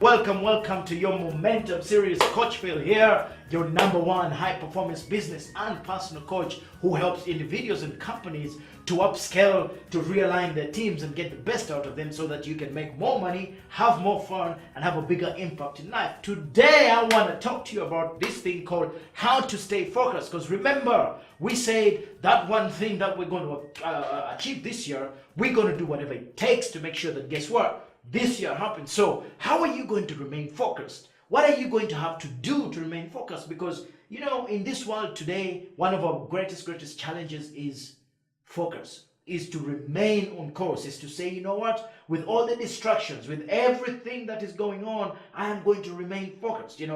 Welcome to your Momentum Series. Coach Phill here, your #1 high-performance business and personal coach who helps individuals and companies to upscale, to realign their teams and get the best out of them so that you can make more money, have more fun, and have a bigger impact in life. Today, I want to talk to you about this thing called how to stay focused. Because remember, we said that one thing that we're going to achieve this year, we're going to do whatever it takes to make sure that, guess what? This year happens. So how are you going to remain focused? What are you going to have to do to remain focused? Because, in this world today, one of our greatest challenges is focus, is to remain on course, is to say, you know what, with all the distractions, with everything that is going on, I am going to remain focused. It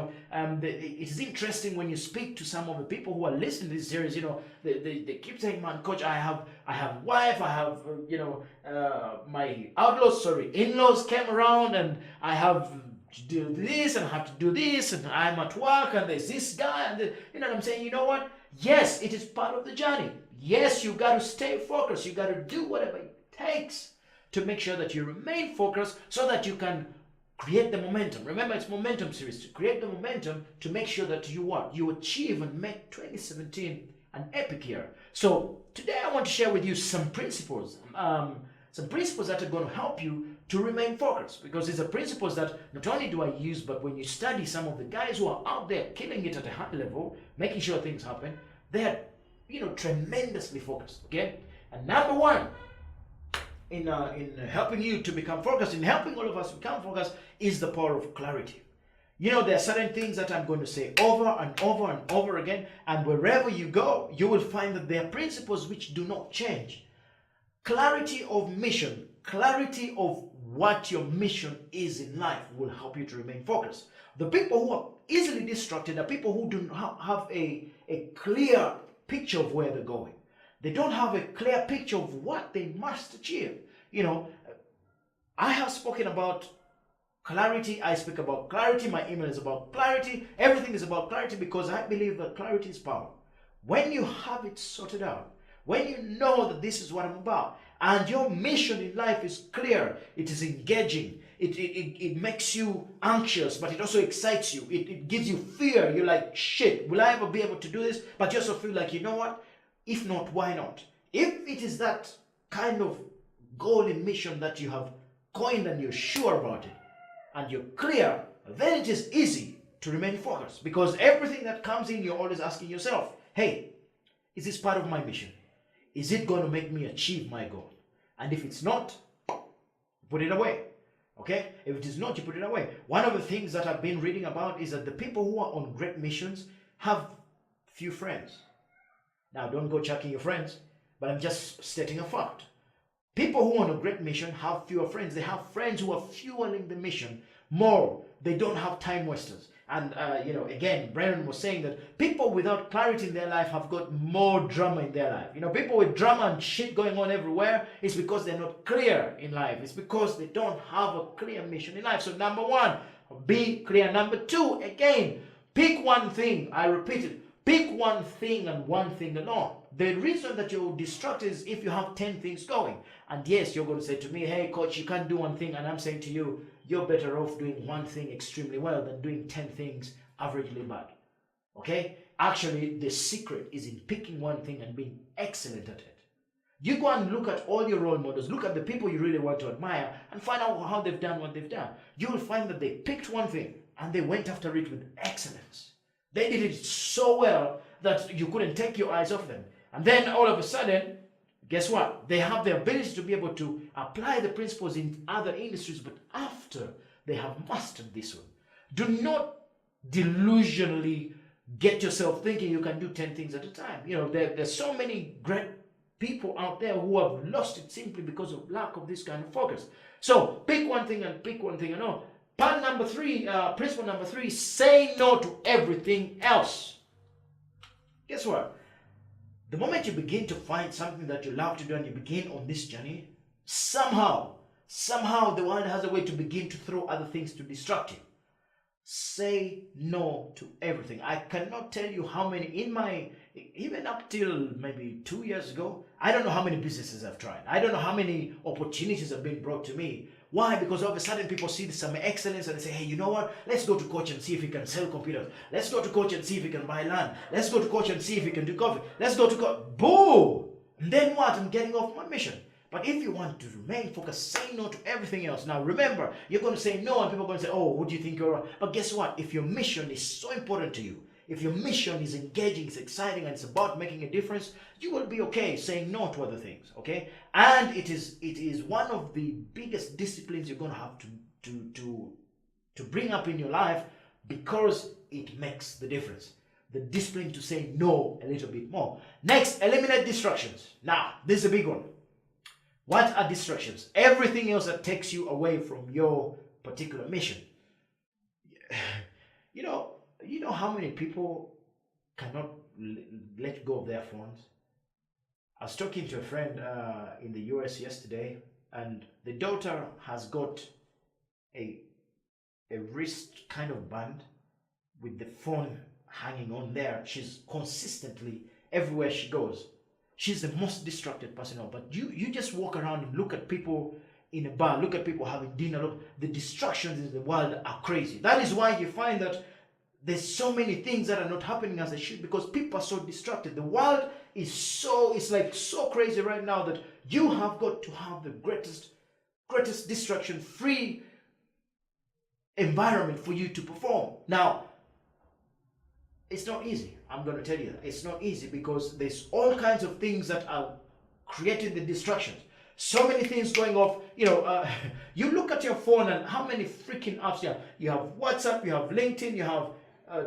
is interesting when you speak to some of the people who are listening to this series, they keep saying, man, coach, I have wife, I have, my in-laws came around and I have to do this and I have to do this and I'm at work and there's this guy and you know what I'm saying? You know what? Yes, it is part of the journey. Yes, you got to stay focused. You got to do whatever it takes to make sure that you remain focused so that you can create the momentum. Remember, it's Momentum Series, to create the momentum to make sure that you achieve and make 2017 an epic year. So today I want to share with you some principles that are going to help you to remain focused, because these are principles that not only do I use, but when you study some of the guys who are out there killing it at a high level, making sure things happen, they're tremendously focused. Okay, and #1 in helping you to become focused, in helping all of us become focused, is the power of clarity. There are certain things that I'm going to say over and over and over again, and wherever you go, you will find that there are principles which do not change. Clarity of mission, clarity of what your mission is in life will help you to remain focused. The people who are easily distracted are people who do not have a clear picture of where they're going. They don't have a clear picture of what they must achieve. I have spoken about clarity. I speak about clarity. My email is about clarity. Everything is about clarity, because I believe that clarity is power. When you have it sorted out, when you know that this is what I'm about, and your mission in life is clear, it is engaging, it makes you anxious, but it also excites you. It gives you fear. You're like, shit, will I ever be able to do this? But you also feel like, you know what? If not, why not? If it is that kind of goal and mission that you have coined and you're sure about it, and you're clear, then it is easy to remain focused, because everything that comes in, you're always asking yourself, hey, is this part of my mission? Is it going to make me achieve my goal? And if it's not, put it away. Okay? If it is not, you put it away. One of the things that I've been reading about is that the people who are on great missions have few friends. Now, don't go checking your friends, but I'm just stating a fact. People who are on a great mission have fewer friends. They have friends who are fueling the mission more. They don't have time wasters. And, again, Brennan was saying that people without clarity in their life have got more drama in their life. People with drama and shit going on everywhere, it's because they're not clear in life. It's because they don't have a clear mission in life. So #1, be clear. #2, again, pick one thing. I repeat it. Pick one thing and one thing alone. The reason that you're distracted is if you have 10 things going. And yes, you're going to say to me, hey, coach, you can't do one thing. And I'm saying to you, you're better off doing one thing extremely well than doing 10 things averagely bad. Okay? Actually, the secret is in picking one thing and being excellent at it. You go and look at all your role models, look at the people you really want to admire, and find out how they've done what they've done. You will find that they picked one thing and they went after it with excellence. They did it so well that you couldn't take your eyes off them. And then all of a sudden, guess what? They have the ability to be able to apply the principles in other industries, but after they have mastered this one. Do not delusionally get yourself thinking you can do 10 things at a time. There's so many great people out there who have lost it simply because of lack of this kind of focus. So pick one thing and pick one thing alone. Principle number three, say no to everything else. Guess what? The moment you begin to find something that you love to do and you begin on this journey, somehow the world has a way to begin to throw other things to distract you. Say no to everything. I cannot tell you how many even up till maybe 2 years ago, I don't know how many businesses I've tried. I don't know how many opportunities have been brought to me Why? Because all of a sudden people see some excellence and they say, hey, you know what? Let's go to coach and see if he can sell computers. Let's go to coach and see if he can buy land. Let's go to coach and see if he can do coffee. Let's go to coach. Boom! And then what? I'm getting off my mission. But if you want to remain focused, say no to everything else. Now remember, you're going to say no and people are going to say, oh, who do you think you're? But guess what? If your mission is so important to you, if your mission is engaging, it's exciting, and it's about making a difference, you will be okay saying no to other things, okay? And it is one of the biggest disciplines you're going to have to bring up in your life, because it makes the difference. The discipline to say no a little bit more. Next, eliminate distractions. Now, this is a big one. What are distractions? Everything else that takes you away from your particular mission. You know how many people cannot let go of their phones? I was talking to a friend in the US yesterday, and the daughter has got a wrist kind of band with the phone hanging on there. She's consistently, everywhere she goes, she's the most distracted person out. But you just walk around and look at people in a bar, look at people having dinner, look, the distractions in the world are crazy. That is why you find that there's so many things that are not happening as they should, because people are so distracted. The world is so crazy right now that you have got to have the greatest distraction-free environment for you to perform. Now, it's not easy. I'm going to tell you that. It's not easy, because there's all kinds of things that are creating the distractions. So many things going off. You look at your phone and how many freaking apps you have. You have WhatsApp, you have LinkedIn, you have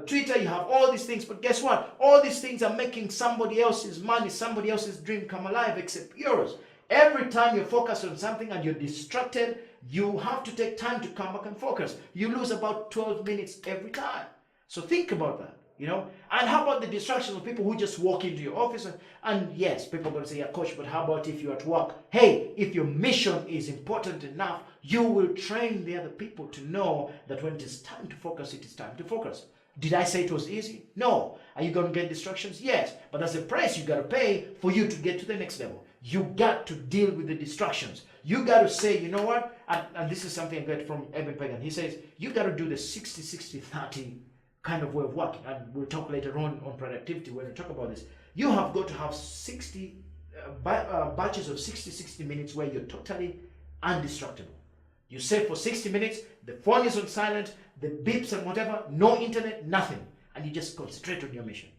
Twitter, you have all these things. But guess what? All these things are making somebody else's money, somebody else's dream come alive, except yours. Every time you're focused on something and you're distracted, you have to take time to come back and focus. You lose about 12 minutes every time. So think about that. And how about the distractions of people who just walk into your office and yes, people are going to say, yeah, coach, but how about if you're at work? Hey, if your mission is important enough, you will train the other people to know that when it is time to focus, it is time to focus. Did I say it was easy? No. Are you going to get distractions? Yes. But that's the price you got to pay for you to get to the next level. You got to deal with the distractions. You got to say, you know what? And this is something I got from Eben Pagan. He says, you got to do the 60-60-30 kind of way of working, and we'll talk later on productivity when we talk about this. You have got to have 60 batches of 60 minutes where you're totally undistractable. You say for 60 minutes, the phone is on silent, the beeps and whatever, no internet, nothing, and you just concentrate on your mission.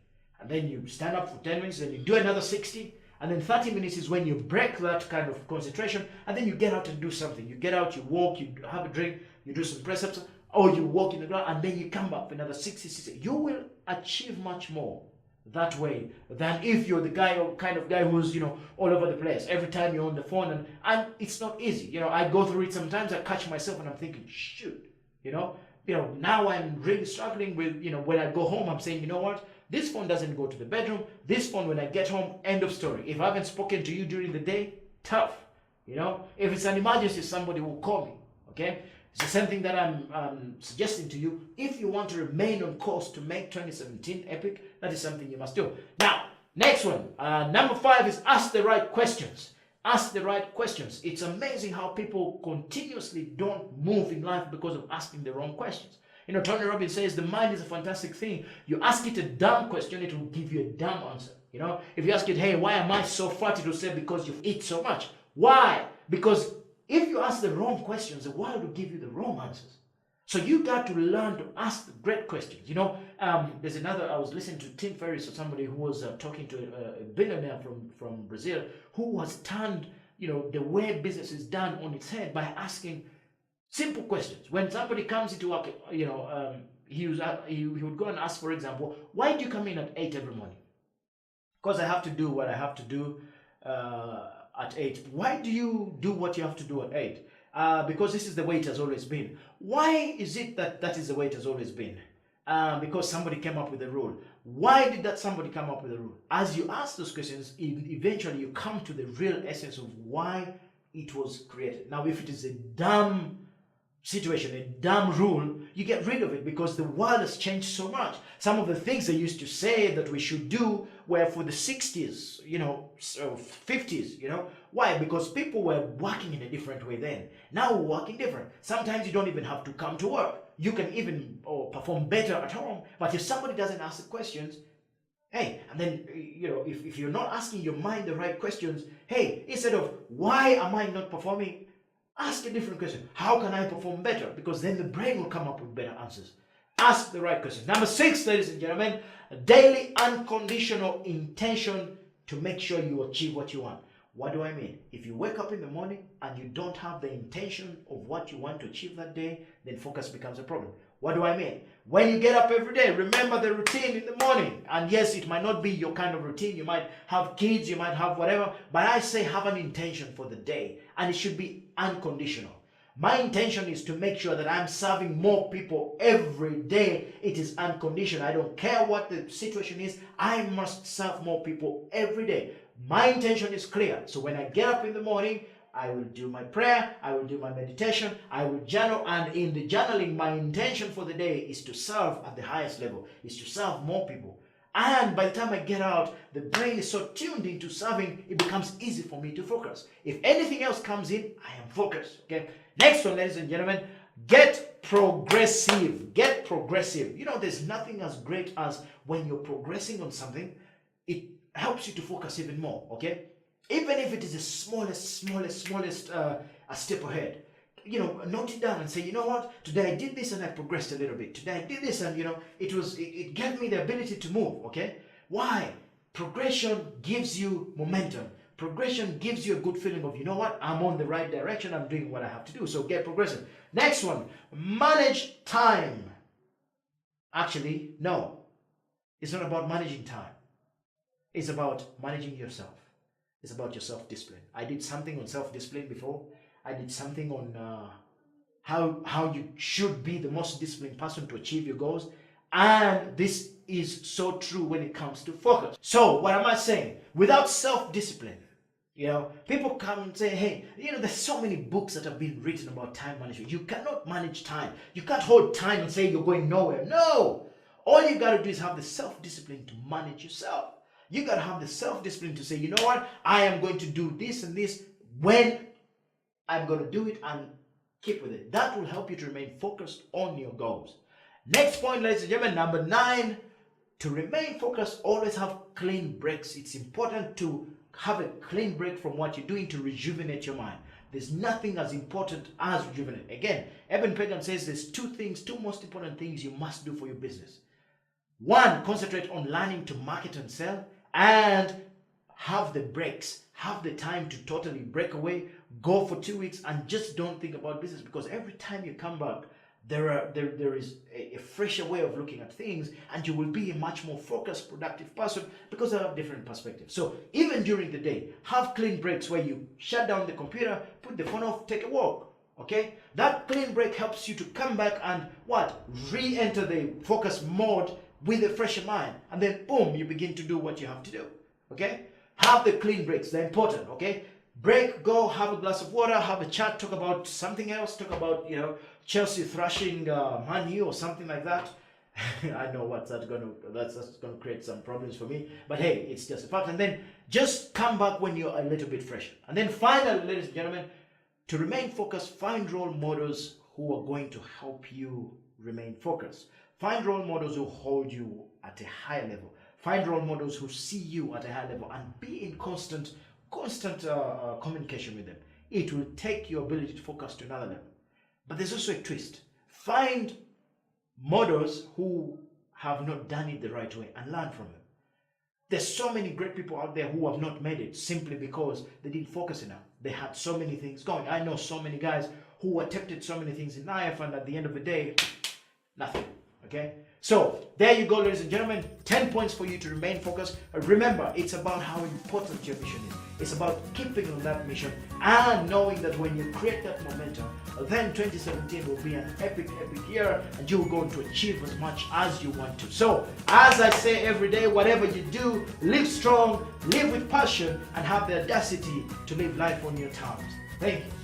And then you stand up for 10 minutes, then you do another 60, and then 30 minutes is when you break that kind of concentration, and then you get out and do something. You get out, you walk, you have a drink, you do some press-ups, or you walk in the ground, and then you come back for another 60. You will achieve much more that way than if you're the kind of guy who's all over the place. Every time you're on the phone, and it's not easy. I go through it sometimes. I catch myself and I'm thinking, shoot, now I'm really struggling with, when I go home, I'm saying, you know what? This phone doesn't go to the bedroom. This phone, when I get home, end of story. If I haven't spoken to you during the day, tough. If it's an emergency, somebody will call me. Okay. It's the same thing that I'm suggesting to you. If you want to remain on course to make 2017 epic, that is something you must do. Now, next one, number 5 is ask the right questions. Ask the right questions. It's amazing how people continuously don't move in life because of asking the wrong questions. Tony Robbins says the mind is a fantastic thing. You ask it a dumb question, it will give you a dumb answer. If you ask it, hey, why am I so fat? It will say, because you eat so much. Why? Because if you ask the wrong questions, the world will give you the wrong answers. So you got to learn to ask the great questions. There's another, I was listening to Tim Ferriss or somebody who was talking to a billionaire from Brazil who has turned, the way business is done on its head by asking simple questions. When somebody comes into work, he would go and ask, for example, why do you come in at 8 every morning? Because I have to do what I have to do at 8. Why do you do what you have to do at 8? Because this is the way it has always been. Why is it that is the way it has always been? Because somebody came up with a rule. Why did that somebody come up with a rule? As you ask those questions, eventually you come to the real essence of why it was created. Now, if it is a dumb situation, a dumb rule, you get rid of it because the world has changed so much. Some of the things they used to say that we should do were for the 60s, 50s, Why? Because people were working in a different way then. Now we're working different. Sometimes you don't even have to come to work. You can even perform better at home. But if somebody doesn't ask the questions, hey, and then, if you're not asking your mind the right questions, hey, instead of why am I not performing, ask a different question. How can I perform better? Because then the brain will come up with better answers. Ask the right questions. Number 6, ladies and gentlemen, a daily unconditional intention to make sure you achieve what you want. What do I mean? If you wake up in the morning and you don't have the intention of what you want to achieve that day, then focus becomes a problem. What do I mean? When you get up every day, remember the routine in the morning. And yes, it might not be your kind of routine. You might have kids, you might have whatever. But I say have an intention for the day. And it should be unconditional. My intention is to make sure that I'm serving more people every day. It is unconditional. I don't care what the situation is. I must serve more people every day. My intention is clear. So when I get up in the morning, I will do my prayer, I will do my meditation, I will journal, and in the journaling, my intention for the day is to serve at the highest level, is to serve more people. And by the time I get out, the brain is so tuned into serving, it becomes easy for me to focus. If anything else comes in, I am focused. Okay. Next one, ladies and gentlemen, get progressive. Get progressive. There's nothing as great as when you're progressing on something, it helps you to focus even more. Okay. Even if it is the smallest a step ahead, note it down and say, you know what, today I did this and I progressed a little bit. Today I did this and, it gave me the ability to move, okay? Why? Progression gives you momentum. Progression gives you a good feeling of, you know what, I'm on the right direction, I'm doing what I have to do. So get progressive. Next one, manage time. Actually, no, it's not about managing time. It's about managing yourself. It's about your self-discipline. I did something on self-discipline before. I did something on how you should be the most disciplined person to achieve your goals. And this is so true when it comes to focus. So what am I saying? Without self-discipline, people come and say, hey, there's so many books that have been written about time management. You cannot manage time. You can't hold time and say you're going nowhere. No. All you got to do is have the self-discipline to manage yourself. You got to have the self-discipline to say, you know what, I am going to do this and this when I'm going to do it, and keep with it. That will help you to remain focused on your goals. Next point, ladies and gentlemen, number 9, to remain focused, always have clean breaks. It's important to have a clean break from what you're doing to rejuvenate your mind. There's nothing as important as rejuvenate. Again, Eben Pagan says there's two most important things you must do for your business. 1, concentrate on learning to market and sell, and have the breaks, have the time to totally break away, go for 2 weeks and just don't think about business, because every time you come back, there is a fresher way of looking at things, and you will be a much more focused, productive person because they have different perspectives. So even during the day, have clean breaks where you shut down the computer, put the phone off, take a walk. Okay, that clean break helps you to come back and re-enter the focus mode with a fresher mind, and then boom, you begin to do what you have to do. Okay, have the clean breaks. They're important. Okay, break, go, have a glass of water, have a chat, talk about something else, talk about Chelsea thrashing Man U or something like that. I know that's gonna create some problems for me, but hey, it's just a fact. And then just come back when you're a little bit fresher. And then finally, ladies and gentlemen, to remain focused, find role models who are going to help you remain focused. Find role models who hold you at a higher level. Find role models who see you at a higher level, and be in constant communication with them. It will take your ability to focus to another level. But there's also a twist. Find models who have not done it the right way and learn from them. There's so many great people out there who have not made it simply because they didn't focus enough. They had so many things going. I know so many guys who attempted so many things in life, and at the end of the day, nothing. Okay, so there you go, ladies and gentlemen. 10 points for you to remain focused. Remember, it's about how important your mission is. It's about keeping on that mission and knowing that when you create that momentum, then 2017 will be an epic year, and you're going to achieve as much as you want to. So, as I say every day, whatever you do, live strong, live with passion, and have the audacity to live life on your terms. Thank you.